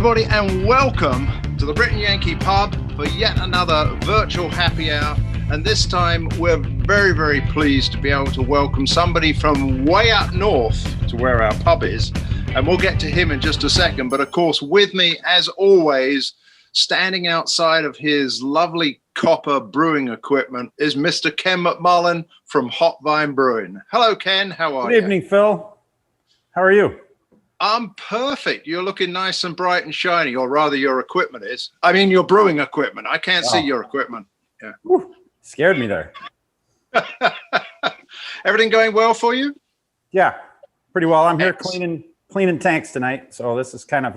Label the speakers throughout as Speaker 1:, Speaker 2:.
Speaker 1: everybody, and welcome to the Brit and Yankee Pub for yet another virtual happy hour. And this time we're very, very pleased to be able to welcome somebody from way up north to where our pub is. And we'll get to him in just a second. But of course, with me, as always, standing outside of his lovely copper brewing equipment is Mr. Ken McMullen from Hot Vine Brewing. Hello, Ken. How are you?
Speaker 2: Good evening, Phil. How are you?
Speaker 1: I'm perfect. You're looking nice and bright and shiny, or rather your equipment is. I mean, your brewing equipment. I can't see your equipment. Yeah.
Speaker 2: Whew, scared me there.
Speaker 1: Everything going well for you?
Speaker 2: Yeah, pretty well. I'm here cleaning tanks tonight, so this is kind of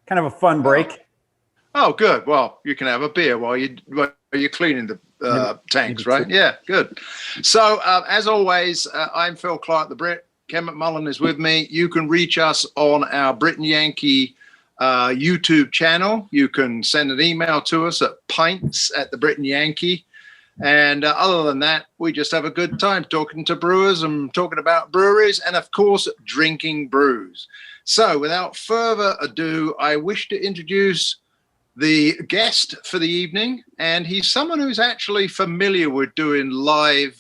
Speaker 2: a fun break.
Speaker 1: Oh, good. Well, you can have a beer while you're cleaning the tanks, right? Yeah, good. So, as always, I'm Phil Clark, the Brit. Ken McMullen is with me. You can reach us on our Brit and Yankee YouTube channel. You can send an email to us at pints@the-Brit and Yankee. And other than that, we just have a good time talking to brewers and talking about breweries and, of course, drinking brews. So without further ado, I wish to introduce the guest for the evening, and he's someone who's actually familiar with doing live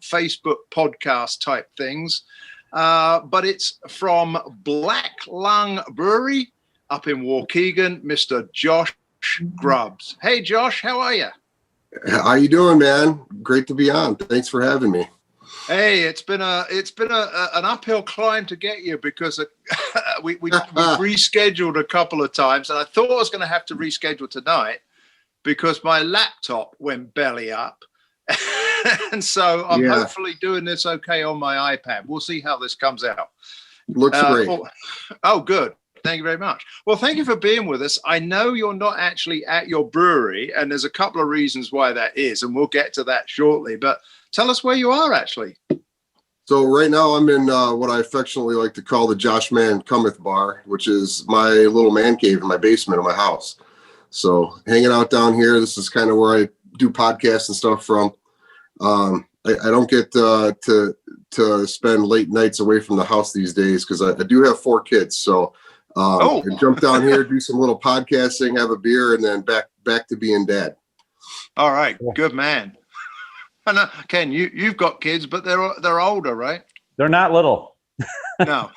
Speaker 1: Facebook podcast type things, but it's from Black Lung Brewery up in Waukegan, Mr. Josh Grubbs. Hey, Josh, how are you?
Speaker 3: How you doing, man? Great to be on. Thanks for having me.
Speaker 1: Hey, it's been an uphill climb to get you because we rescheduled a couple of times, and I thought I was going to have to reschedule tonight because my laptop went belly up, and so I'm hopefully doing this okay on my iPad. We'll see how this comes out.
Speaker 3: Looks great.
Speaker 1: Oh, good. Thank you very much. Well, thank you for being with us. I know you're not actually at your brewery, and there's a couple of reasons why that is, and we'll get to that shortly. But tell us where you are, actually.
Speaker 3: So right now I'm in what I affectionately like to call the Josh Man Cometh Bar, which is my little man cave in my basement of my house. So hanging out down here, this is kind of where I do podcasts and stuff from. I don't get to spend late nights away from the house these days because I do have 4 kids. So I jump down here, do some little podcasting, have a beer, and then back to being dad.
Speaker 1: All right, good man. And Ken, you've got kids, but they're older, right?
Speaker 2: They're not little.
Speaker 1: No.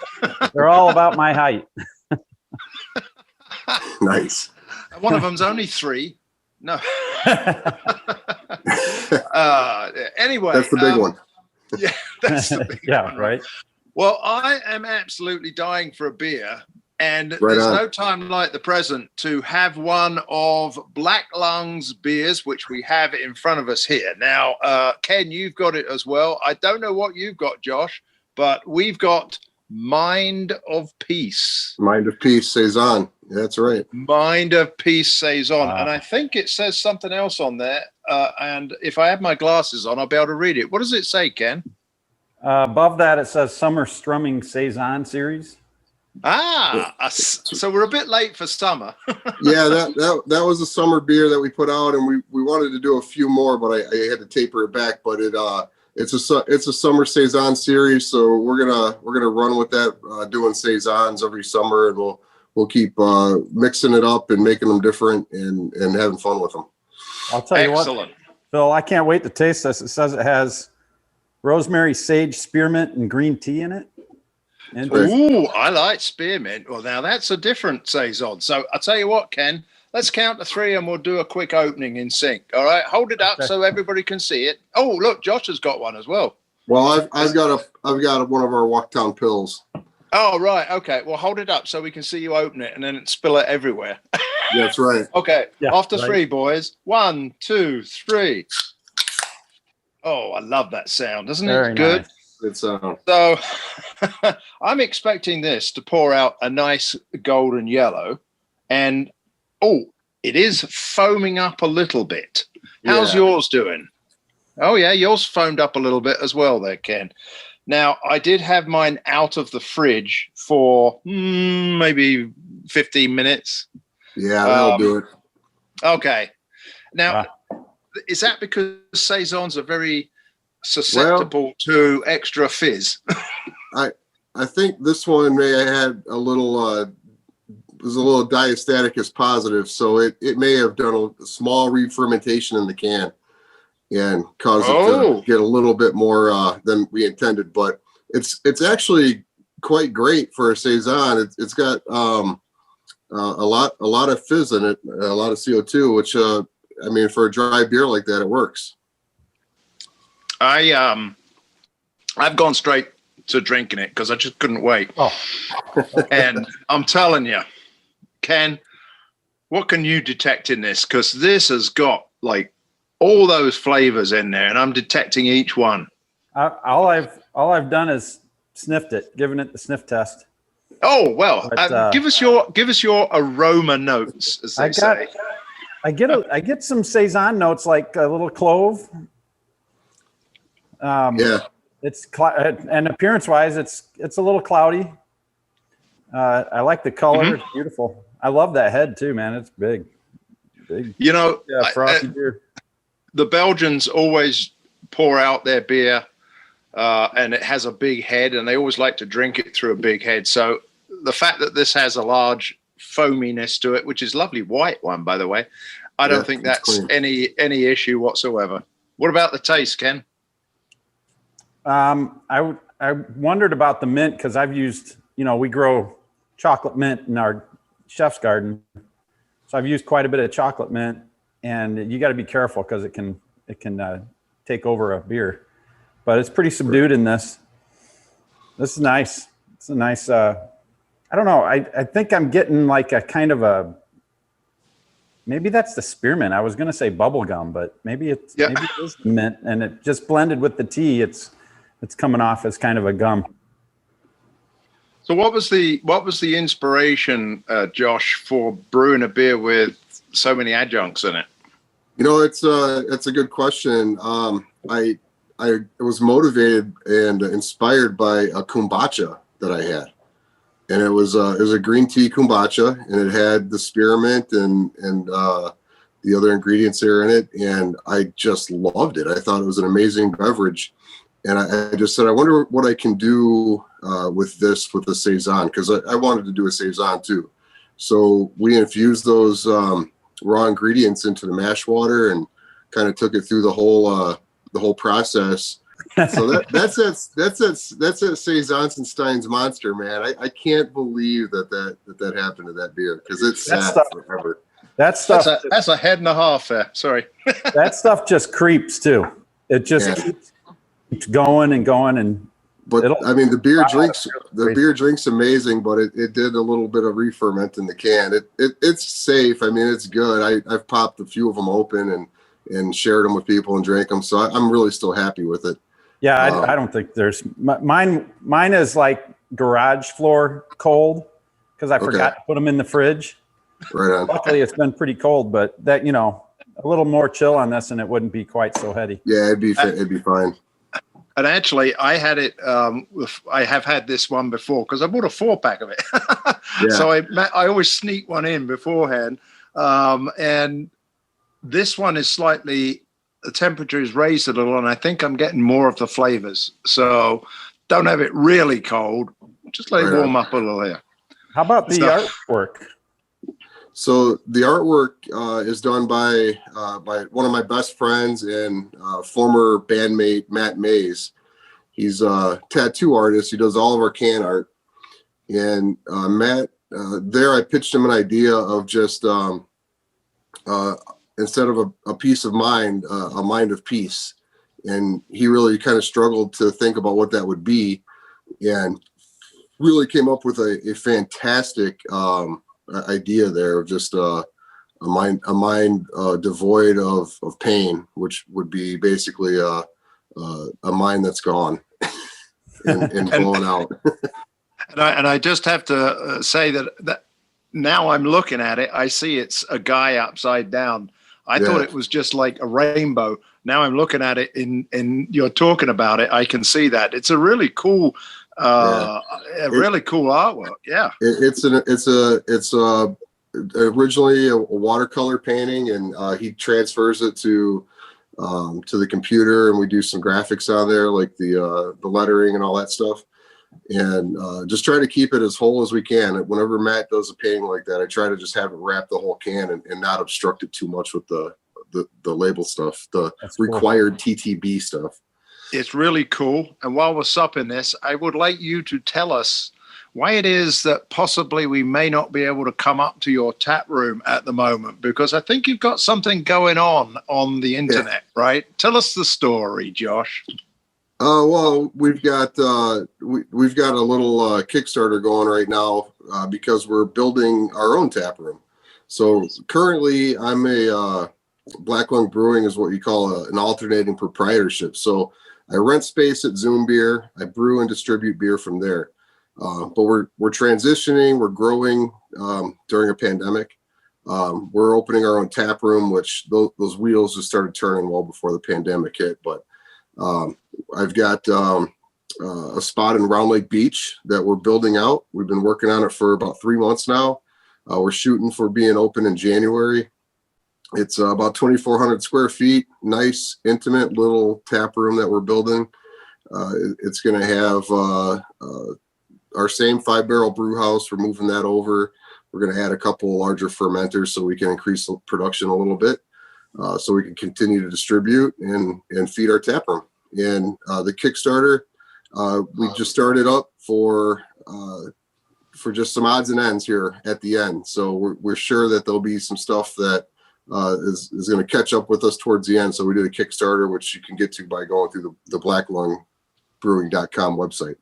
Speaker 2: They're all about my height.
Speaker 3: Nice.
Speaker 1: One of them's only 3. No. Anyway.
Speaker 3: That's the big one.
Speaker 1: Yeah, that's the big one.
Speaker 2: Right.
Speaker 1: Well, I am absolutely dying for a beer. And there's no time like the present to have one of Black Lung's beers, which we have in front of us here. Now, Ken, you've got it as well. I don't know what you've got, Josh, but we've got Mind of Peace.
Speaker 3: Mind of Peace Saison. That's right.
Speaker 1: Mind of Peace Saison. And I think it says something else on there. And if I have my glasses on, I'll be able to read it. What does it say, Ken?
Speaker 2: Above that, it says Summer Strumming Saison Series.
Speaker 1: So we're a bit late for summer.
Speaker 3: Yeah, that was a summer beer that we put out, and we wanted to do a few more, but I had to taper it back. But it's a summer saison series, so we're gonna run with that, doing saisons every summer, and we'll keep mixing it up and making them different and having fun with them.
Speaker 2: I'll tell you what, Phil, I can't wait to taste this. It says it has rosemary, sage, spearmint, and green tea in it.
Speaker 1: Ooh, I like spearmint. Well, now that's a different saison. So I'll tell you what, Ken, let's count to 3 and we'll do a quick opening in sync. All right, hold it up so everybody can see it. Oh, look, Josh has got one as well.
Speaker 3: Well, I've got one of our Waukegan pills.
Speaker 1: Oh, right. Okay. Well, hold it up so we can see you open it and then spill it everywhere.
Speaker 3: That's right.
Speaker 1: Okay. Yeah, after 3, boys. 1, 2, 3. Oh, I love that sound. Isn't it good?
Speaker 2: Nice.
Speaker 1: So I'm expecting this to pour out a nice golden yellow, and it is foaming up a little bit. How's yours doing? Oh yeah, yours foamed up a little bit as well there, Ken. Now I did have mine out of the fridge for maybe 15 minutes.
Speaker 3: Yeah, that'll do it.
Speaker 1: Okay. Now is that because saisons are very susceptible to extra fizz?
Speaker 3: I think this one may have had a little was a little diastaticus positive, so it may have done a small re-fermentation in the can and caused it to get a little bit more than we intended. But it's actually quite great for a saison. It's got a lot of fizz in it, a lot of CO2, which I mean, for a dry beer like that, it works.
Speaker 1: I've gone straight to drinking it because I just couldn't wait. And I'm telling you, Ken, what can you detect in this? Because this has got like all those flavors in there, and I'm detecting each one.
Speaker 2: All I've done is sniffed it, given it the sniff test.
Speaker 1: Oh well, but, give us your aroma notes, as they say.
Speaker 2: I get some saison notes, like a little clove. It's and appearance-wise, it's a little cloudy. I like the color; It's beautiful. I love that head too, man. It's big.
Speaker 1: You know,
Speaker 2: frosty beer.
Speaker 1: The Belgians always pour out their beer, and it has a big head, and they always like to drink it through a big head. So the fact that this has a large foaminess to it, which is lovely white one, by the way, I don't think that's any issue whatsoever. What about the taste, Ken?
Speaker 2: I wondered about the mint because I've used, we grow chocolate mint in our chef's garden, so I've used quite a bit of chocolate mint, and you got to be careful because it can take over a beer. But it's pretty subdued in this. This is nice. It's a nice. I don't know. I think I'm getting like a kind of a. Maybe that's the spearmint. I was going to say bubble gum, but maybe it is mint, and it just blended with the tea. It's coming off as kind of a gum.
Speaker 1: So what was the inspiration, Josh, for brewing a beer with so many adjuncts in it?
Speaker 3: It's a good question. I was motivated and inspired by a kombucha that I had, and it was a green tea kombucha, and it had the spearmint and the other ingredients there in it, and I just loved it. I thought it was an amazing beverage. And I just said, I wonder what I can do with the saison, because I wanted to do a saison too. So we infused those raw ingredients into the mash water and kind of took it through the whole process. So that's that Saison-Stein's monster, man. I can't believe that happened to that beer, because it's sat forever.
Speaker 2: That stuff.
Speaker 1: That's a head and a half there. Sorry.
Speaker 2: That stuff just creeps too. It just keeps going and going, but I mean, the beer drink's amazing, but it did a little bit of re-ferment in the can. It's safe. I mean, it's good. I've popped a few of them open and shared them with people and drank them, so I'm really still happy with it. Yeah, I don't think there's mine is like garage floor cold because I forgot to put them in the fridge.
Speaker 3: Right on.
Speaker 2: Luckily, it's been pretty cold, but that a little more chill on this, and it wouldn't be quite so heady.
Speaker 3: Yeah, it'd be fine.
Speaker 1: And actually, I had it. I have had this one before because I bought a 4-pack of it. So I always sneak one in beforehand. And this one is the temperature is raised a little, and I think I'm getting more of the flavors. So don't have it really cold. Just let it warm up a little here.
Speaker 2: How about the artwork?
Speaker 3: So the artwork is done by one of my best friends and former bandmate, Matt Mays. He's a tattoo artist. He does all of our can art. And Matt, I pitched him an idea of just instead of a piece of mind, a mind of peace. And he really kind of struggled to think about what that would be, and really came up with a fantastic idea there of just a mind devoid of pain, which would be basically a mind that's gone and blown out.
Speaker 1: and I just have to say that now I'm looking at it, I see it's a guy upside down. I thought it was just like a rainbow. Now I'm looking at it and you're talking about it. I can see that it's a really cool, really cool artwork. Yeah,
Speaker 3: it's originally a watercolor painting, and he transfers it to the computer, and we do some graphics on there, like the lettering and all that stuff. and just try to keep it as whole as we can. Whenever Matt does a painting like that, I try to just have it wrap the whole can and not obstruct it too much with the label stuff,
Speaker 2: That's
Speaker 3: required cool. TTB stuff.
Speaker 1: It's really cool. And while we're supping this, I would like you to tell us why it is that possibly we may not be able to come up to your tap room at the moment, because I think you've got something going on the internet, right? Tell us the story, Josh.
Speaker 3: Well, we've got we've got a little Kickstarter going right now because we're building our own tap room. So currently, I'm a Black Lung Brewing is what you call an alternating proprietorship. So I rent space at Zumbier. I brew and distribute beer from there. But we're transitioning. We're growing during a pandemic. We're opening our own tap room, which those wheels just started turning well before the pandemic hit. But I've got a spot in Round Lake Beach that we're building out. We've been working on it for about 3 months now. We're shooting for being open in January. It's about 2,400 square feet, nice, intimate little tap room that we're building. It's going to have our same 5-barrel brew house. We're moving that over. We're going to add a couple larger fermenters so we can increase the production a little bit, so we can continue to distribute and feed our tap room. And the Kickstarter, we just started up for just some odds and ends here at the end. So we're sure that there'll be some stuff that is going to catch up with us towards the end. So we did a Kickstarter, which you can get to by going through the blacklungbrewing.com website.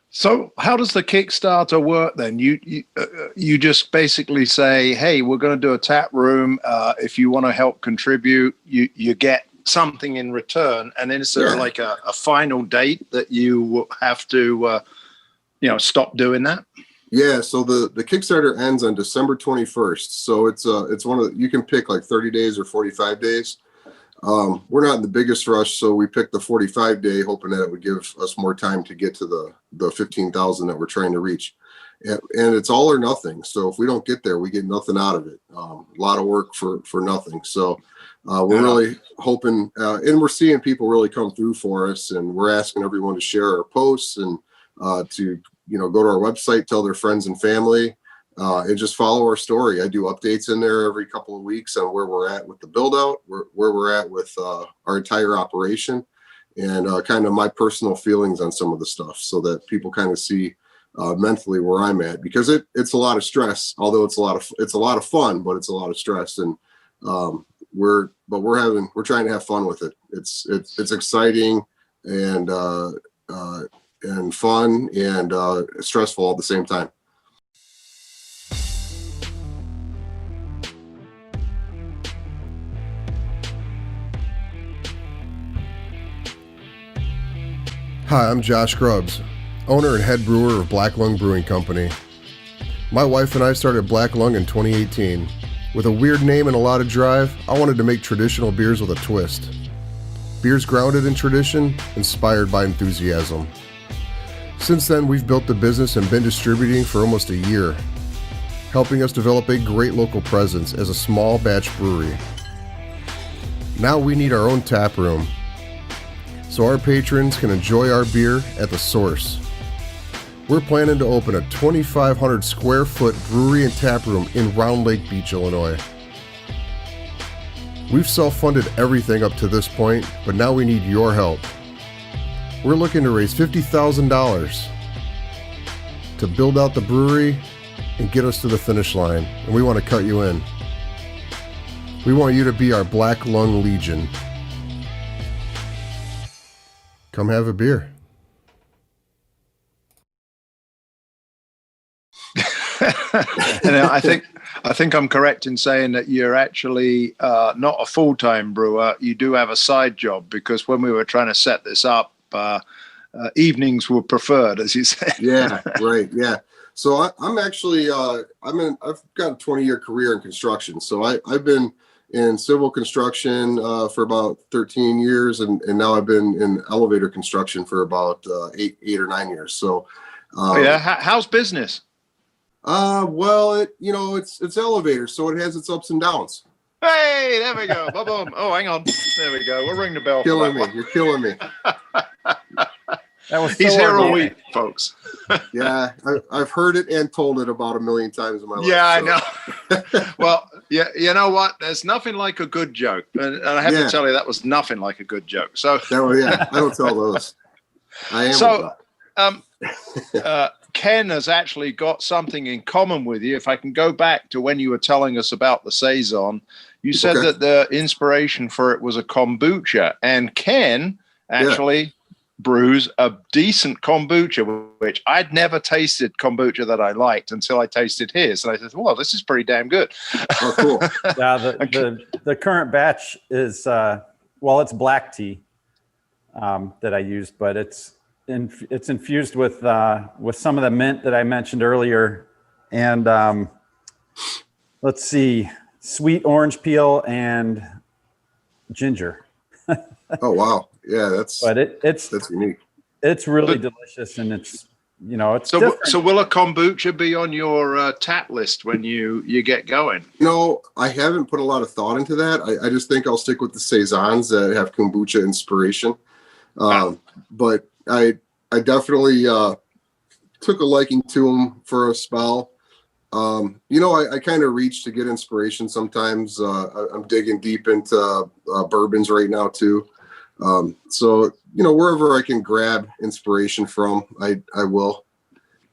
Speaker 1: So how does the Kickstarter work then? You just basically say, hey, we're going to do a tap room. If you want to help contribute, you get something in return. And then is there like a final date that you have to, stop doing that?
Speaker 3: Yeah, so the Kickstarter ends on December 21st. So it's one of you can pick like 30 days or 45 days. We're not in the biggest rush, so we picked the 45-day, hoping that it would give us more time to get to the 15,000 that we're trying to reach. And it's all or nothing. So if we don't get there, we get nothing out of it. A lot of work for nothing. So we're really hoping, and we're seeing people really come through for us, and we're asking everyone to share our posts and to go to our website, tell their friends and family, and just follow our story. I do updates in there every couple of weeks on where we're at with the build out, where we're at with our entire operation, and kind of my personal feelings on some of the stuff, so that people kind of see mentally where I'm at, because it's a lot of stress, although it's a lot of fun, but it's a lot of stress. And we're trying to have fun with it. It's exciting and fun and stressful at the same time. Hi, I'm Josh Grubbs, owner and head brewer of Black Lung Brewing Company. My wife and I started Black Lung in 2018. With a weird name and a lot of drive, I wanted to make traditional beers with a twist. Beers grounded in tradition, inspired by enthusiasm. Since then, we've built the business and been distributing for almost a year, helping us develop a great local presence as a small batch brewery. Now we need our own tap room, so our patrons can enjoy our beer at the source. We're planning to open a 2,500 square foot brewery and tap room in Round Lake Beach, Illinois. We've self-funded everything up to this point, but now we need your help. We're looking to raise $50,000 to build out the brewery and get us to the finish line, and we want to cut you in. We want you to be our Black Lung Legion. Come have a beer.
Speaker 1: And I think I'm correct in saying that you're actually not a full-time brewer. You do have a side job, because when we were trying to set this up, evenings were preferred, as you said.
Speaker 3: Yeah, right. Yeah. So I'm actually I've got a 20-year career in construction. So I've been in civil construction for about 13 years, and now I've been in elevator construction for about 8 or 9 years. So
Speaker 1: how's business?
Speaker 3: Well, it's elevators, so it has its ups and downs.
Speaker 1: Hey, there we go. Boom, boom. Oh, hang on. There we go. We'll ring the bell.
Speaker 3: You're killing me.
Speaker 2: That was
Speaker 1: He's
Speaker 2: so
Speaker 1: here all
Speaker 2: organic.
Speaker 1: week, folks.
Speaker 3: Yeah, I've heard it and told it about 1 million times in my life.
Speaker 1: Yeah,
Speaker 3: so.
Speaker 1: I know. Well, yeah, you know what? There's nothing like a good joke, and I have to tell you that was nothing like a good joke. So,
Speaker 3: I don't tell those. I am.
Speaker 1: So, Ken has actually got something in common with you. If I can go back to when you were telling us about the Saison, you said that the inspiration for it was a kombucha, and Ken actually brews a decent kombucha, which I'd never tasted kombucha that I liked until I tasted his, and I said, "Well, this is pretty damn good."
Speaker 3: Oh, cool.
Speaker 2: Yeah, the current batch is it's black tea that I used, but it's infused with some of the mint that I mentioned earlier, and let's see, sweet orange peel and ginger.
Speaker 3: Oh wow, yeah, that's unique.
Speaker 2: It's really delicious, and it's it's
Speaker 1: so.
Speaker 2: different.
Speaker 1: So will a kombucha be on your tap list when you get going?
Speaker 3: No, I haven't put a lot of thought into that. I just think I'll stick with the saisons that have kombucha inspiration. But I definitely took a liking to them for a spell. I kind of reach to get inspiration sometimes. I'm digging deep into bourbons right now too. So wherever I can grab inspiration from, I will.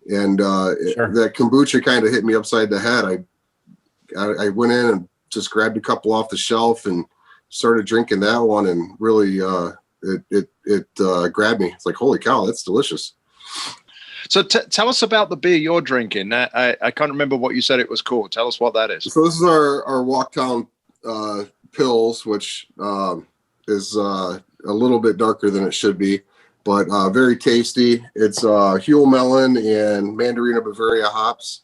Speaker 3: And that kombucha kind of hit me upside the head. I went in and just grabbed a couple off the shelf and started drinking that one, and really it grabbed me. It's like, holy cow, that's delicious.
Speaker 1: So tell us about the beer you're drinking. I can't remember what you said it was called. Tell us what that is.
Speaker 3: So this is our Waukegan Pils, which is a little bit darker than it should be, but very tasty. It's Huell melon and Mandarina Bavaria hops,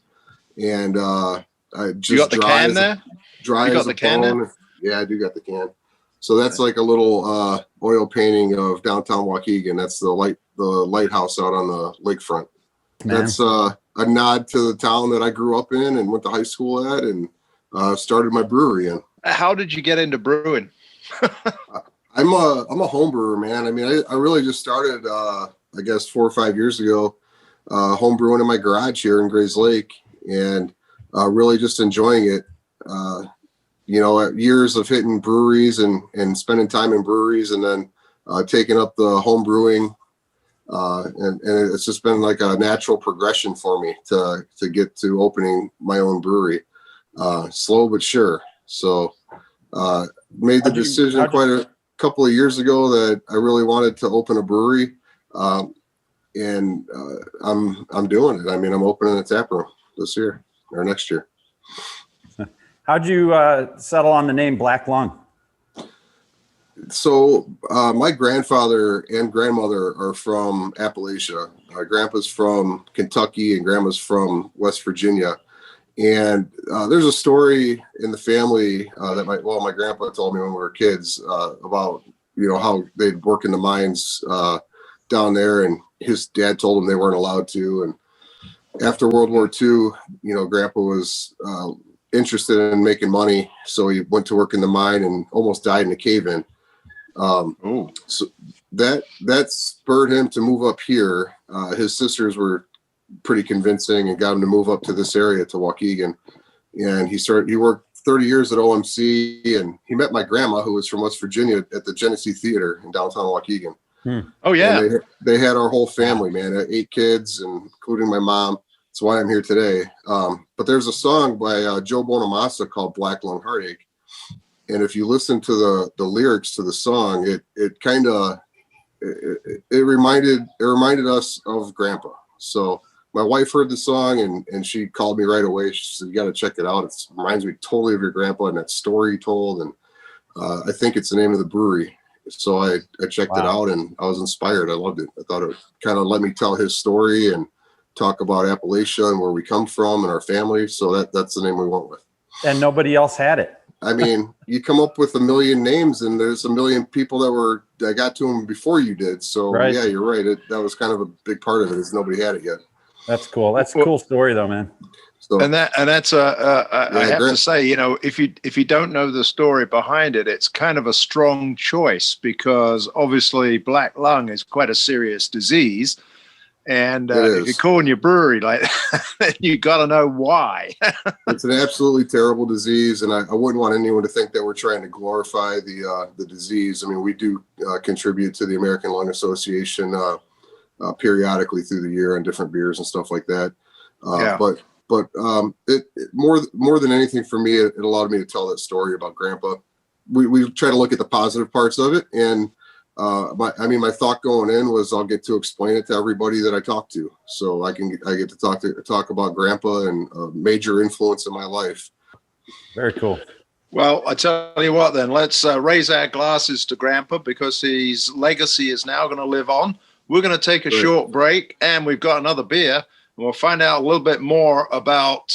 Speaker 3: and just
Speaker 1: you got the can there.
Speaker 3: Dry
Speaker 1: you got
Speaker 3: as
Speaker 1: the
Speaker 3: a
Speaker 1: can
Speaker 3: bone.
Speaker 1: there?
Speaker 3: Yeah, I do got the can. So that's like a little oil painting of downtown Waukegan. That's the lighthouse out on the lakefront. Man. That's a nod to the town that I grew up in and went to high school at, and started my brewery in.
Speaker 1: How did you get into brewing?
Speaker 3: I'm a home brewer, man. I mean, I really just started, I guess 4 or 5 years ago, home brewing in my garage here in Grays Lake, and really just enjoying it. Years of hitting breweries and spending time in breweries, and then taking up the home brewing. And it's just been like a natural progression for me to get to opening my own brewery, slow but sure. So made the decision quite a couple of years ago that I really wanted to open a brewery, and I'm doing it. I mean, I'm opening a tap room this year or next year.
Speaker 2: How'd you settle on the name Black Lung?
Speaker 3: So my grandfather and grandmother are from Appalachia. Grandpa's from Kentucky and grandma's from West Virginia. And there's a story in the family that my grandpa told me when we were kids about, how they'd work in the mines down there, and his dad told them they weren't allowed to. And after World War II, grandpa was interested in making money. So he went to work in the mine and almost died in a cave-in. So that spurred him to move up here. His sisters were pretty convincing and got him to move up to this area, to Waukegan. And he worked 30 years at OMC, and he met my grandma, who was from West Virginia, at the Genesee Theater in downtown Waukegan.
Speaker 1: Oh yeah.
Speaker 3: And they had our whole family, man, 8 kids, including my mom. That's why I'm here today. But there's a song by Joe Bonamassa called Black Lung Heartache. And if you listen to the lyrics to the song, it kind of reminded us of Grandpa. So my wife heard the song and she called me right away. She said, "You got to check it out. It reminds me totally of your grandpa and that story he told." And I think it's the name of the brewery. So I checked it out, and I was inspired. I loved it. I thought it kind of let me tell his story and talk about Appalachia and where we come from and our family. So that's the name we went with.
Speaker 2: And nobody else had it.
Speaker 3: I mean, you come up with 1 million names, and there's 1 million people that got to them before you did. So yeah, you're right. That was kind of a big part of it, is nobody had it yet.
Speaker 2: That's cool. That's a cool story though, man.
Speaker 3: So,
Speaker 1: that's I have to say, you know, if you don't know the story behind it, it's kind of a strong choice because obviously black lung is quite a serious disease, and if you're calling your brewery like that, you got to know why.
Speaker 3: It's an absolutely terrible disease, and I wouldn't want anyone to think that we're trying to glorify the disease. I mean, we do contribute to the American Lung Association periodically through the year on different beers and stuff like that. But it more than anything for me, it allowed me to tell that story about Grandpa. We try to look at the positive parts of it, and my thought going in was I'll get to explain it to everybody that I talk to, so I get to talk about Grandpa and a major influence in my life.
Speaker 2: Very cool.
Speaker 1: Well, I tell you what, then let's raise our glasses to Grandpa because his legacy is now going to live on. We're going to take a short break, and we've got another beer. We'll find out a little bit more about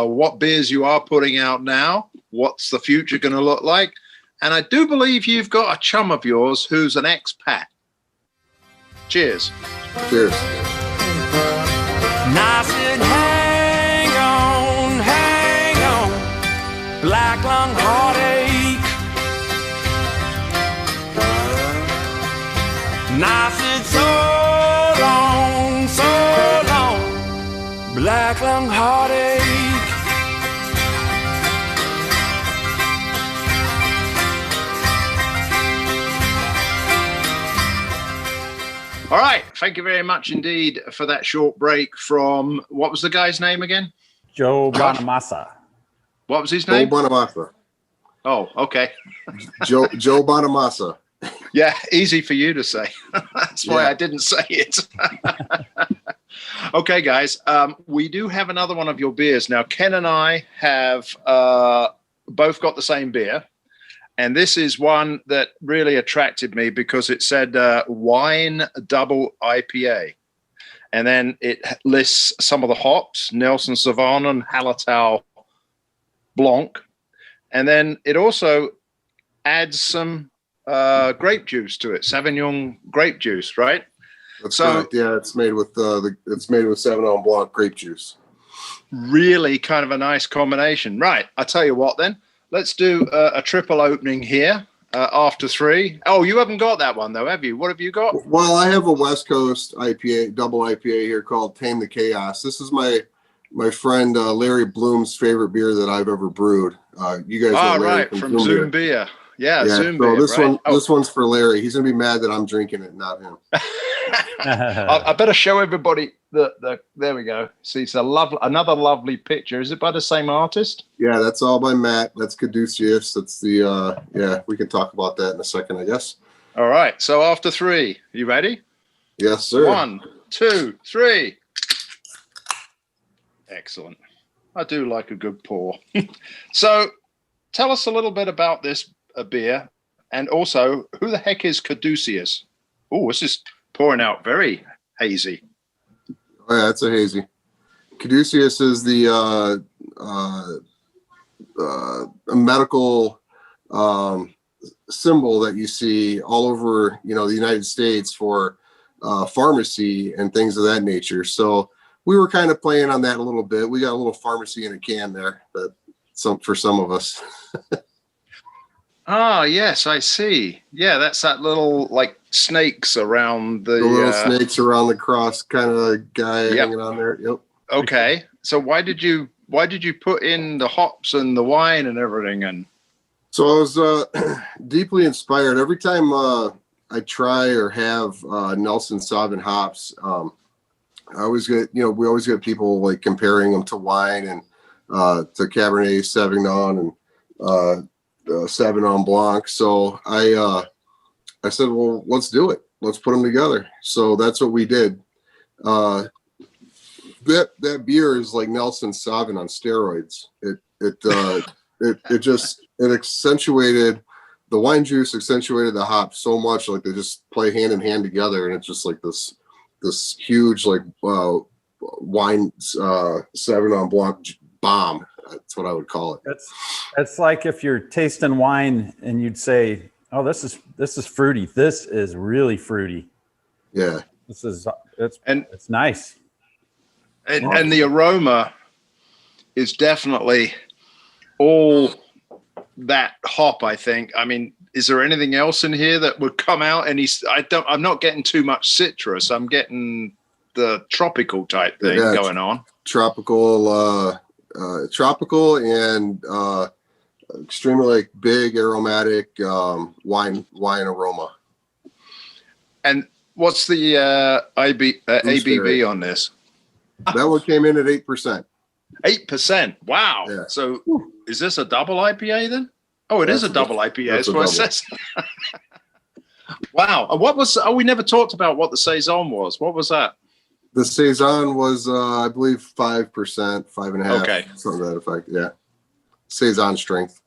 Speaker 1: what beers you are putting out now, what's the future going to look like. And I do believe you've got a chum of yours who's an expat. Cheers.
Speaker 3: Cheers.
Speaker 4: Nice and hang on, black lung heartache. Nice and so long, black lung heartache.
Speaker 1: All right. Thank you very much indeed for that short break from, what was the guy's name again?
Speaker 2: Joe Bonamassa.
Speaker 1: What was his name?
Speaker 3: Joe Bonamassa.
Speaker 1: Oh, okay.
Speaker 3: Joe Bonamassa.
Speaker 1: Yeah, easy for you to say. That's why I didn't say it. Okay, guys, we do have another one of your beers. Now, Ken and I have both got the same beer. And this is one that really attracted me because it said wine double IPA. And then it lists some of the hops, Nelson Sauvignon, Hallertau Blanc. And then it also adds some grape juice to it, Sauvignon grape juice, right?
Speaker 3: That's correct. Yeah, it's made with Sauvignon Blanc grape juice.
Speaker 1: Really kind of a nice combination. Right, I'll tell you what then. Let's do a triple opening here after three. Oh, you haven't got that one, though, have you? What have you got?
Speaker 3: Well, I have a West Coast IPA, double IPA here called Tame the Chaos. This is my friend Larry Bloom's favorite beer that I've ever brewed. You guys know Larry
Speaker 1: from Zumbier. Yeah, Zumbier,
Speaker 3: so this one's for Larry. He's going to be mad that I'm drinking it, not him.
Speaker 1: I better show everybody there we go. See, it's another lovely picture. Is it by the same artist?
Speaker 3: Yeah, that's all by Matt. That's Caduceus. That's the we can talk about that in a second, I guess.
Speaker 1: All right. So after three, you ready?
Speaker 3: Yes, sir.
Speaker 1: 1, 2, 3. Excellent. I do like a good pour. So tell us a little bit about this beer, and also who the heck is Caduceus? Oh, this is pouring out very hazy.
Speaker 3: Oh, yeah, it's a hazy. Caduceus is the a medical symbol that you see all over, the United States for pharmacy and things of that nature. So we were kind of playing on that a little bit. We got a little pharmacy in a can there, but for some of us.
Speaker 1: Ah, yes, I see. Yeah, that's that little like snakes around the
Speaker 3: little snakes around the cross kind of guy hanging on there. Yep.
Speaker 1: Okay. So why did you put in the hops and the wine and everything? And
Speaker 3: so I was deeply inspired every time I try or have Nelson Sauvin hops. I always get, we always get people like comparing them to wine and to Cabernet Sauvignon and Sauvignon Blanc. So I said, well, let's do it. Let's put them together. So that's what we did. That beer is like Nelson Sauvin on steroids. It accentuated the wine juice, accentuated the hop so much, like they just play hand in hand together, and it's just like this huge like wine Sauvignon Blanc bomb. That's what I would call it.
Speaker 2: That's like if you're tasting wine and you'd say, "Oh, this is fruity. This is really fruity."
Speaker 3: Yeah,
Speaker 2: it's nice.
Speaker 1: And the aroma is definitely all that hop, I think. I mean, is there anything else in here that would come out? I'm not getting too much citrus. I'm getting the tropical type thing going on.
Speaker 3: Tropical and extremely like big aromatic wine aroma.
Speaker 1: And what's the ABV on this?
Speaker 3: That one came in at 8%.
Speaker 1: 8%. Wow. Yeah. So is this a double IPA then? Oh, it is a double IPA. That's what it says. Wow. And we never talked about what the Saison was. What was that?
Speaker 3: The Saison was, I believe, 5%, 5.5%.
Speaker 1: Okay.
Speaker 3: Something to that effect. Yeah. Saison strength.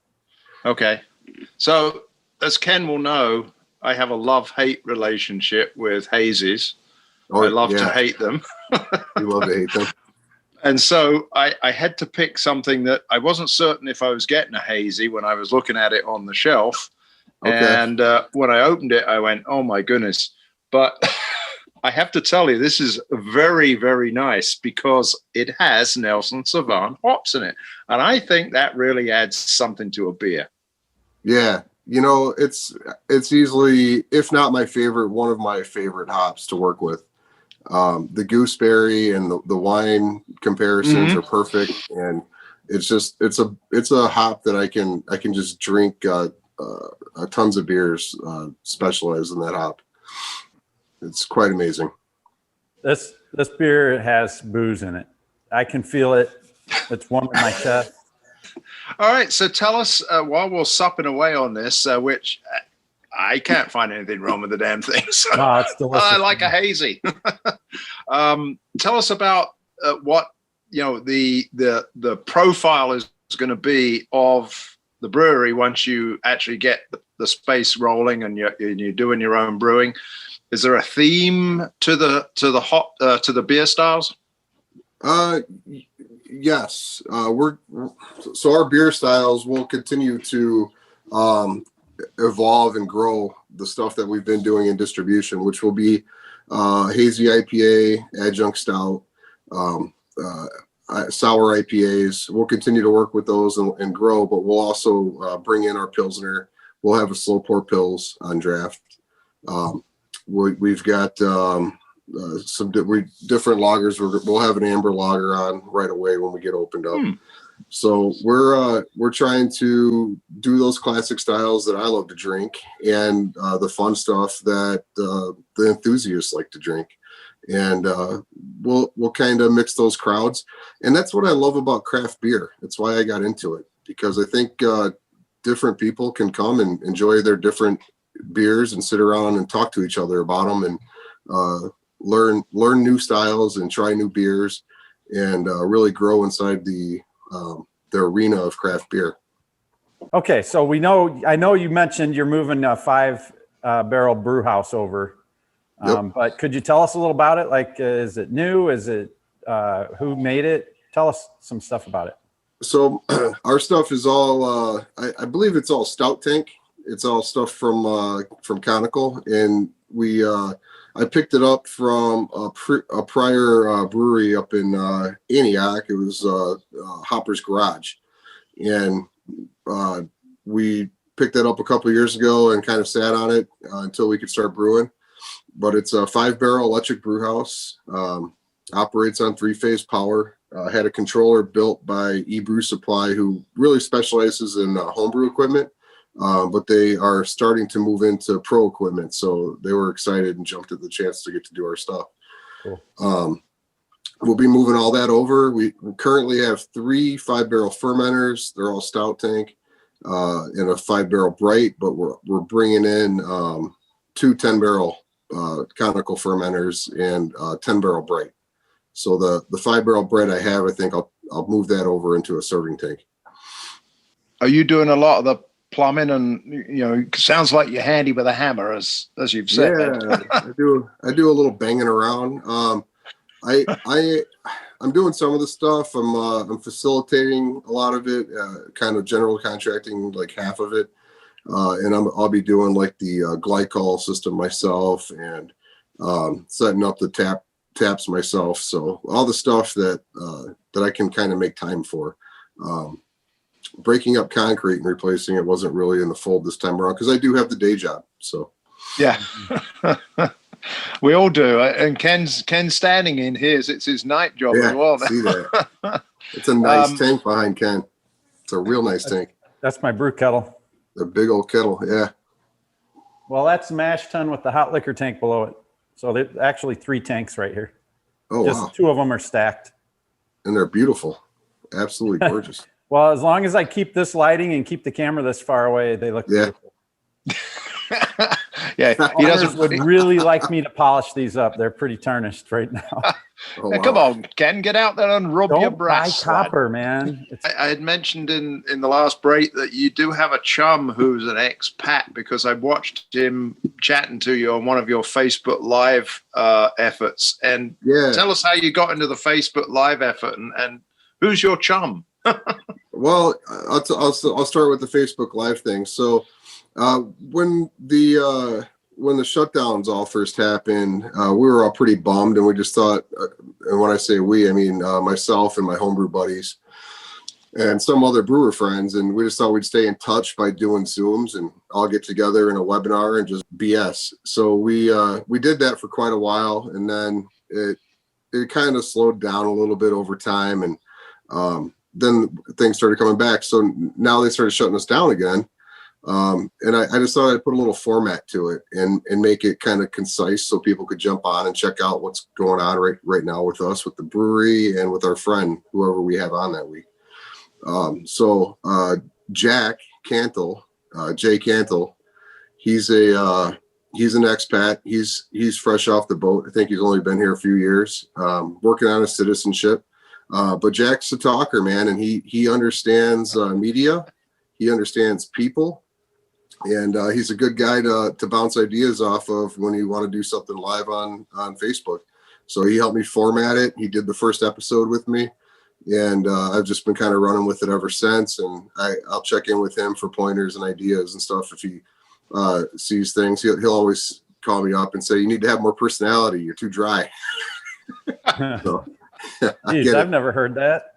Speaker 1: Okay. So as Ken will know, I have a love-hate relationship with hazies. I love to hate them.
Speaker 3: You love to hate them.
Speaker 1: And so I had to pick something that I wasn't certain if I was getting a hazy when I was looking at it on the shelf. Okay. And when I opened it, I went, oh, my goodness. But I have to tell you, this is very, very nice because it has Nelson Sauvin hops in it. And I think that really adds something to a beer. Yeah.
Speaker 3: You know, it's easily, if not my favorite, one of my favorite hops to work with. The gooseberry and the wine comparisons are perfect, and it's a hop that I can just drink tons of beers specialized in that hop. It's quite amazing.
Speaker 2: This beer has booze in it. I can feel it. It's warming my chest.
Speaker 1: All right, so tell us while we're supping away on this, which I can't find anything wrong with the damn thing. So
Speaker 2: it's delicious.
Speaker 1: I like a hazy. Tell us about what the profile is going to be of the brewery once you actually get the space rolling and you're doing your own brewing. Is there a theme to the beer styles?
Speaker 3: Yes. So our beer styles will continue to evolve and grow the stuff that we've been doing in distribution, which will be hazy IPA, adjunct stout, sour IPAs. We'll continue to work with those and grow, but we'll also bring in our Pilsner. We'll have a slow pour Pils on draft. We've got some different lagers. We'll have an amber lager on right away when we get opened up. So we're trying to do those classic styles that I love to drink and the fun stuff that the enthusiasts like to drink. And we'll kind of mix those crowds. And that's what I love about craft beer. That's why I got into it, because I think different people can come and enjoy their different beers and sit around and talk to each other about them and learn new styles and try new beers and really grow inside the arena of craft beer.
Speaker 2: Okay, so I know you mentioned you're moving a 5-barrel brew house over, but could you tell us a little about it? Like, is it new? Is it who made it? Tell us some stuff about it.
Speaker 3: So our stuff is all I believe it's all stout tank. It's all stuff from Conical, and I picked it up from a prior brewery up in Antioch. It was Hopper's Garage, and we picked that up a couple of years ago and kind of sat on it until we could start brewing. But it's a 5-barrel electric brew house. Operates on 3-phase power. Had a controller built by eBrew Supply, who really specializes in homebrew equipment. But they are starting to move into pro equipment, so they were excited and jumped at the chance to get to do our stuff. Cool. We'll be moving all that over. We currently have 3 5-barrel fermenters. They're all stout tank and a 5-barrel bright, but we're bringing in 2 10-barrel Conical fermenters and 10-barrel bright. So the 5-barrel bright I have, I think I'll move that over into a serving tank.
Speaker 1: Are you doing a lot of the plumbing and sounds like you're handy with a hammer as you've said?
Speaker 3: Yeah, I do a little banging around. I'm doing some of the stuff. I'm facilitating a lot of it, kind of general contracting, like half of it. And I'll be doing like the glycol system myself and setting up the taps myself. So all the stuff that that I can kind of make time for. Breaking up concrete and replacing it wasn't really in the fold this time around because I do have the day job. So
Speaker 1: yeah. We all do, and Ken's standing in his. It's his night job as well.
Speaker 3: See that? It's a nice tank behind Ken. It's a real nice tank.
Speaker 2: That's my brew kettle.
Speaker 3: A big old kettle, yeah.
Speaker 2: Well, that's the mash tun with the hot liquor tank below it. So there's actually 3 tanks right here.
Speaker 3: Oh,
Speaker 2: just
Speaker 3: wow.
Speaker 2: 2 of them are stacked.
Speaker 3: And they're beautiful, absolutely gorgeous.
Speaker 2: Well, as long as I keep this lighting and keep the camera this far away, they look beautiful.
Speaker 1: Yeah, he doesn't
Speaker 2: would really like me to polish these up. They're pretty tarnished right now.
Speaker 3: Oh, wow.
Speaker 1: Come on, Ken, get out there and rub your
Speaker 2: Don't buy
Speaker 1: brass.
Speaker 2: copper, man.
Speaker 1: I had mentioned in the last break that you do have a chum who's an expat because I watched him chatting to you on one of your Facebook Live efforts. And tell us how you got into the Facebook Live effort and who's your chum?
Speaker 3: Well, I'll start with the Facebook Live thing. So when the shutdowns all first happened, we were all pretty bummed, and we just thought, and when I say we, I mean myself and my homebrew buddies and some other brewer friends, and we just thought we'd stay in touch by doing Zooms and all get together in a webinar and just BS. So we did that for quite a while, and then it kind of slowed down a little bit over time, and then things started coming back. So now they started shutting us down again. And I just thought I'd put a little format to it and make it kind of concise so people could jump on and check out what's going on right now with us, with the brewery, and with our friend, whoever we have on that week. Jack Cantle, Jay Cantle, he's an expat. He's fresh off the boat. I think he's only been here a few years, working on his citizenship. But Jack's a talker, man, and he understands media. He understands people, and he's a good guy to bounce ideas off of when you want to do something live on Facebook. So he helped me format it. He did the first episode with me, and I've just been kind of running with it ever since. And I'll check in with him for pointers and ideas and stuff. If he sees things, he'll always call me up and say, "You need to have more personality. You're too dry." So,
Speaker 2: Jeez, I've never heard that.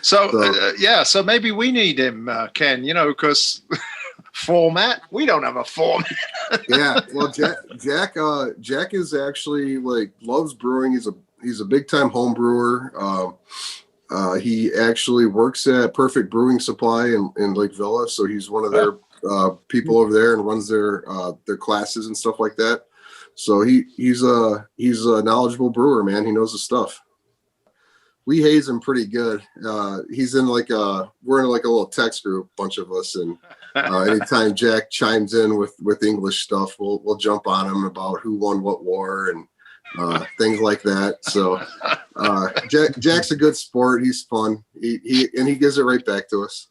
Speaker 1: So maybe we need him, Ken, because format, we don't have a format.
Speaker 3: Yeah. Well, Jack is actually loves brewing. He's a big time home brewer. He actually works at Perfect Brewing Supply in Lake Villa. So he's one of their people over there and runs their classes and stuff like that. So he's a knowledgeable brewer, man. He knows his stuff. We haze him pretty good. He's in we're in a little text group, bunch of us, and anytime Jack chimes in with English stuff, we'll jump on him about who won what war and things like that. So Jack's a good sport. He's fun. He gives it right back to us.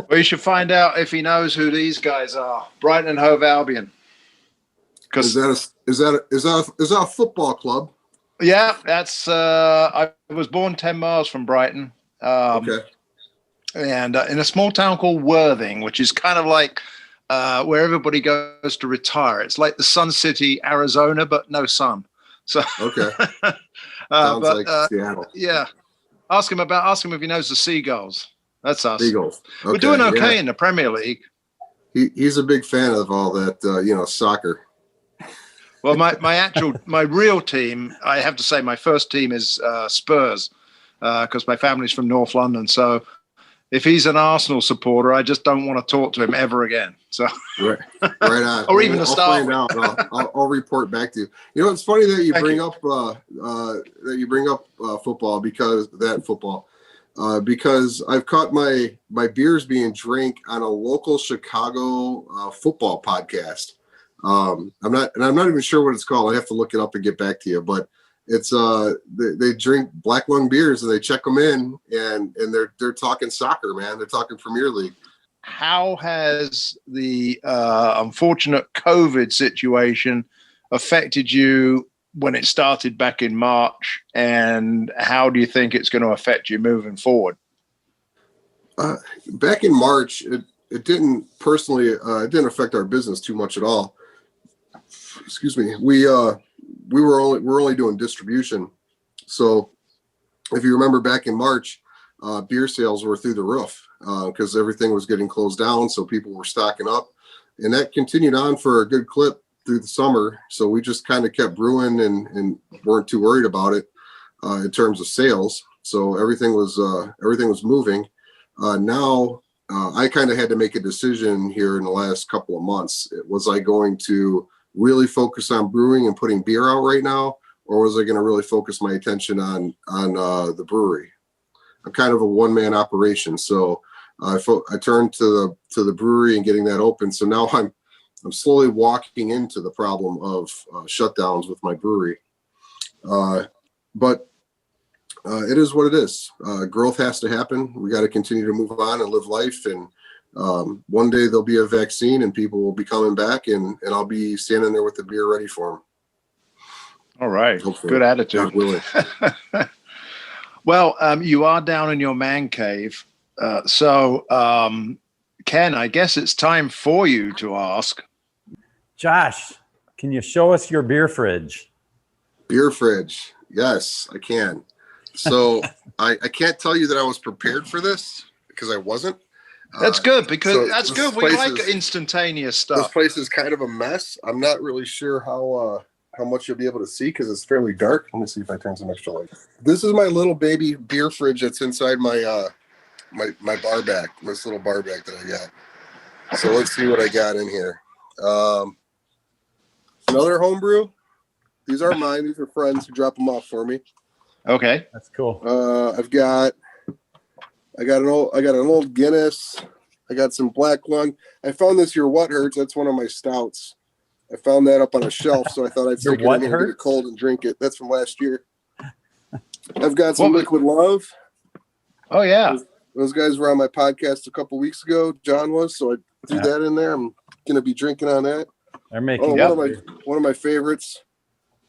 Speaker 1: Well, you should find out if he knows who these guys are. Brighton and Hove Albion.
Speaker 3: Is that a football club?
Speaker 1: Yeah, that's. I was born 10 miles from Brighton.
Speaker 3: Okay.
Speaker 1: And in a small town called Worthing, which is kind of like where everybody goes to retire. It's like the Sun City, Arizona, but no sun. So
Speaker 3: okay. Sounds like Seattle.
Speaker 1: Yeah. Ask him if he knows the Seagulls. That's us.
Speaker 3: Seagulls. Okay,
Speaker 1: we're doing okay in the Premier League.
Speaker 3: He's a big fan of all that, soccer.
Speaker 1: Well, my real team, I have to say my first team is Spurs because my family's from North London. So if he's an Arsenal supporter, I just don't want to talk to him ever again. So
Speaker 3: right on.
Speaker 1: Or even the start.
Speaker 3: I'll find out. I'll report back to you. It's funny that you bring up football because I've caught my beers being drank on a local Chicago football podcast. I'm not even sure what it's called. I have to look it up and get back to you, but it's they drink Black Lung beers and they check them in and they're talking soccer, man. They're talking Premier League.
Speaker 1: How has the unfortunate COVID situation affected you when it started back in March, and how do you think it's going to affect you moving forward?
Speaker 3: Back in March, it didn't personally, it didn't affect our business too much at all. Excuse me. We're only doing distribution. So if you remember back in March, beer sales were through the roof because everything was getting closed down. So people were stocking up, and that continued on for a good clip through the summer. So we just kind of kept brewing and weren't too worried about it in terms of sales. So everything was moving. Now I kind of had to make a decision here in the last couple of months. Was I going to really focus on brewing and putting beer out right now, or was I going to really focus my attention on the brewery? I'm kind of a one-man operation, so I turned to the brewery and getting that open. So now I'm slowly walking into the problem of shutdowns with my brewery. But it is what it is. Growth has to happen. We got to continue to move on and live life. And one day there'll be a vaccine and people will be coming back, and I'll be standing there with the beer ready for them.
Speaker 1: All right.
Speaker 3: Hopefully.
Speaker 1: Good attitude.
Speaker 3: God willing.
Speaker 1: Well, you are down in your man cave. So, Ken, I guess it's time for you to ask.
Speaker 2: Josh, can you show us your beer fridge?
Speaker 3: Beer fridge. Yes, I can. So I can't tell you that I was prepared for this because I wasn't.
Speaker 1: That's good because
Speaker 3: so
Speaker 1: that's
Speaker 3: this
Speaker 1: good. We
Speaker 3: place
Speaker 1: like
Speaker 3: is-
Speaker 1: instantaneous
Speaker 3: This
Speaker 1: stuff.
Speaker 3: place is kind of a mess. I'm not really sure how much you'll be able to see because it's fairly dark. Let me see if I turn some extra light. This is my little baby beer fridge that's inside my my bar back, this little bar back that I got. So let's see what I got in here. Another homebrew. These aren't mine. These are friends who drop them off for me.
Speaker 1: Okay.
Speaker 2: That's cool.
Speaker 3: I got an old Guinness. I got some Black Lung. I found this here What Hurts. That's one of my stouts. I found that up on a shelf, so I thought I'd stick it in here, get it cold, and drink it. That's from last year. I've got some Liquid Love.
Speaker 1: Oh yeah.
Speaker 3: Those guys were on my podcast a couple weeks ago. John was, so I threw that in there. I'm gonna be drinking on that.
Speaker 2: They're making
Speaker 3: one of my favorites,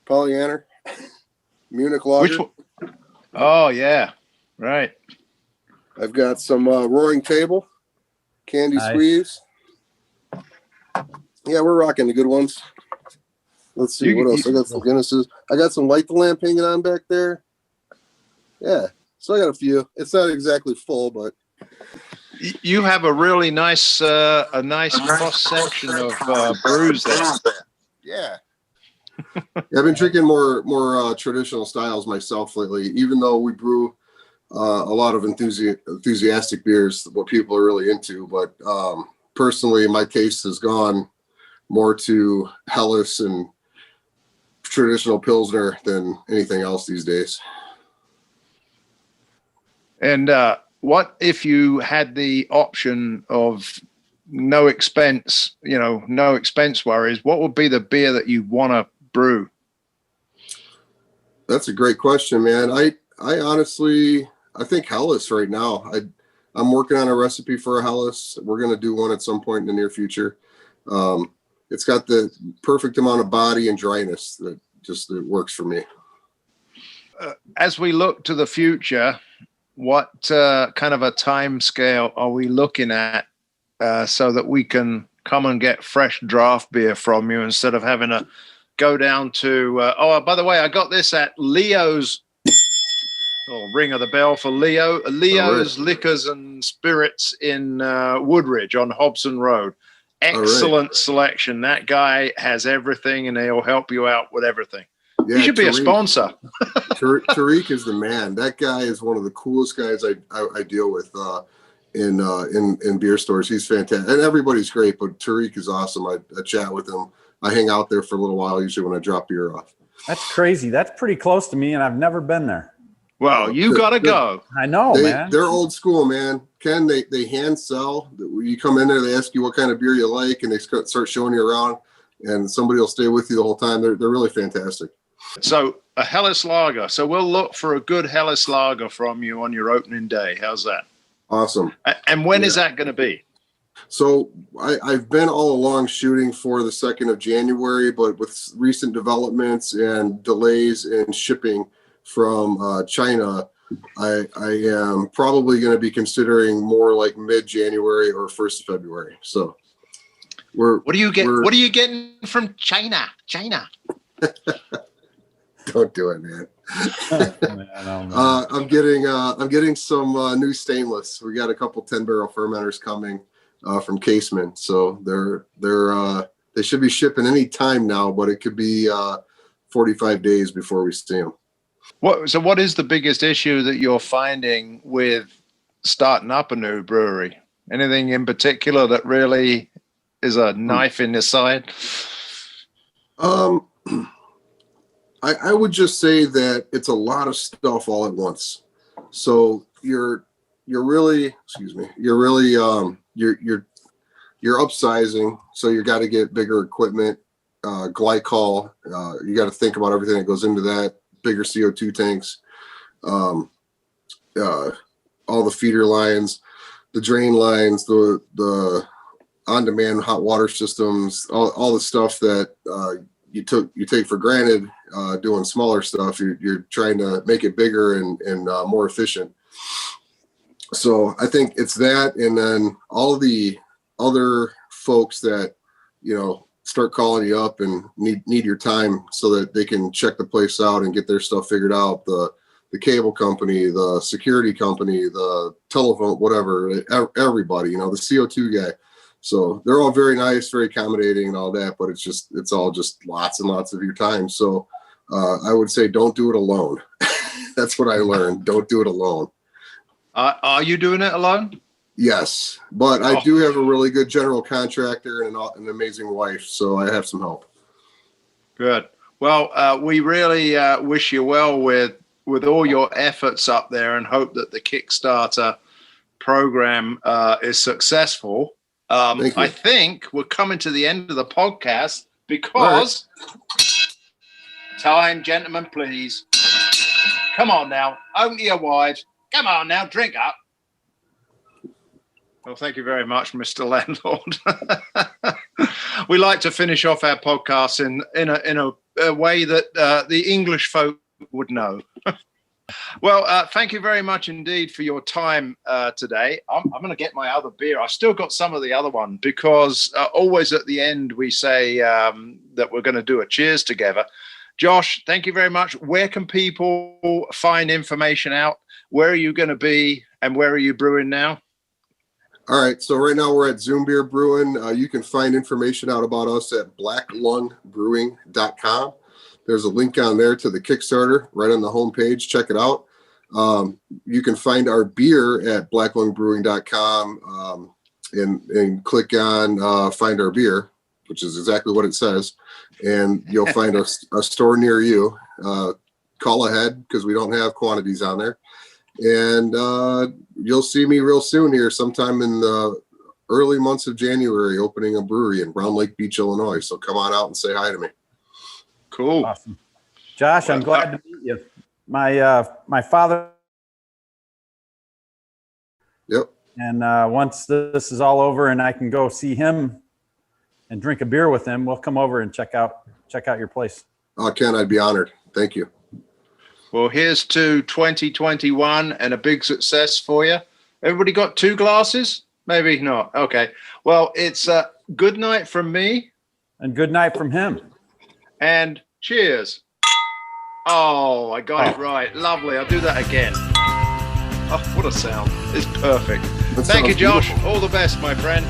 Speaker 3: Pollyanner, Munich Lager.
Speaker 1: Which one? Oh yeah, right.
Speaker 3: I've got some Roaring Table, Candy Squeeze. Yeah, we're rocking the good ones. Let's see what else. I got some Guinnesses. I got some Light the Lamp hanging on back there. Yeah, so I got a few. It's not exactly full, but
Speaker 1: You have a really nice cross section of brews there.
Speaker 3: Yeah. I've been drinking more traditional styles myself lately, even though we brew a lot of enthusiastic beers, what people are really into. But personally, my taste has gone more to Helles and traditional Pilsner than anything else these days.
Speaker 1: And what if you had the option of no expense worries? What would be the beer that you want to brew?
Speaker 3: That's a great question, man. I honestly, I think Helles right now. I'm working on a recipe for a Helles. We're going to do one at some point in the near future. It's got the perfect amount of body and dryness that just it works for me.
Speaker 1: As we look to the future, what kind of a time scale are we looking at so that we can come and get fresh draft beer from you instead of having to go down to by the way, I got this at Leo's. Ring of the bell for Leo's Liquors and Spirits in Woodridge on Hobson Road. Excellent selection. That guy has everything and he'll help you out with everything. Yeah, you should be a sponsor.
Speaker 3: Tariq is the man. That guy is one of the coolest guys I deal with in beer stores. He's fantastic. And everybody's great, but Tariq is awesome. I chat with him. I hang out there for a little while, usually when I drop beer off.
Speaker 2: That's crazy. That's pretty close to me, and I've never been there.
Speaker 1: Well, you got to go.
Speaker 2: I know, man.
Speaker 3: They're old school, man. Ken, they hand sell. You come in there, they ask you what kind of beer you like, and they start showing you around, and somebody will stay with you the whole time. They're really fantastic.
Speaker 1: So a Helles Lager. So we'll look for a good Helles Lager from you on your opening day. How's that?
Speaker 3: Awesome.
Speaker 1: And when is that going to be?
Speaker 3: So I've been all along shooting for the 2nd of January, but with recent developments and delays in shipping from China, I am probably going to be considering more like mid-January or 1st of February. So
Speaker 1: what are you getting from China?
Speaker 3: Don't do it, man. I'm getting some new stainless. We got a couple 10-barrel fermenters coming from Caseman, so they should be shipping any time now, but it could be 45 days before we see them.
Speaker 1: What is the biggest issue that you're finding with starting up a new brewery? Anything in particular that really is a knife in the side?
Speaker 3: I would just say that it's a lot of stuff all at once. So you're really upsizing. So you got to get bigger equipment, glycol. You got to think about everything that goes into that. Bigger CO2 tanks, all the feeder lines, the drain lines, the on-demand hot water systems, all the stuff that you take for granted. Doing smaller stuff, you're trying to make it bigger and more efficient. So I think it's that, and then all the other folks that start calling you up and need your time so that they can check the place out and get their stuff figured out. The cable company, the security company, the telephone, whatever, everybody, the CO2 guy. So they're all very nice, very accommodating and all that, but it's all just lots and lots of your time. So I would say don't do it alone. That's what I learned. Don't do it alone.
Speaker 1: Are you doing it alone?
Speaker 3: Yes, but I do have a really good general contractor and an amazing wife, so I have some help. Good.
Speaker 1: Well, we really wish you well with all your efforts up there, and hope that the Kickstarter program is successful. I think we're coming to the end of the podcast because time, gentlemen, please. Come on now, open your wives. Come on now, drink up. Well, thank you very much, Mr. Landlord. We like to finish off our podcast in a way that the English folk would know. Well, thank you very much indeed for your time today. I'm going to get my other beer. I've still got some of the other one because always at the end we say that we're going to do a cheers together. Josh, thank you very much. Where can people find information out? Where are you going to be and where are you brewing now?
Speaker 3: All right, so right now we're at Zumbier Brewing. You can find information out about us at blacklungbrewing.com. There's a link on there to the Kickstarter right on the homepage. Check it out. You can find our beer at blacklungbrewing.com and click on find our beer, which is exactly what it says. And you'll find a store near you. Call ahead because we don't have quantities on there. And you'll see me real soon here sometime in the early months of January opening a brewery in Round Lake Beach, Illinois. So come on out and say hi to me.
Speaker 1: Cool.
Speaker 2: Awesome. Josh, I'm glad to meet you. My father.
Speaker 3: Yep.
Speaker 2: And once this is all over and I can go see him and drink a beer with him, we'll come over and check out your place.
Speaker 3: Ken, I'd be honored. Thank you.
Speaker 1: Well, here's to 2021 and a big success for you. Everybody got 2 glasses? Maybe not. Okay. Well, it's a good night from me.
Speaker 2: And good night from him.
Speaker 1: And cheers. Oh, I got it right. Lovely. I'll do that again. Oh, what a sound. It's perfect. Thank you, Josh. Beautiful. All the best, my friend.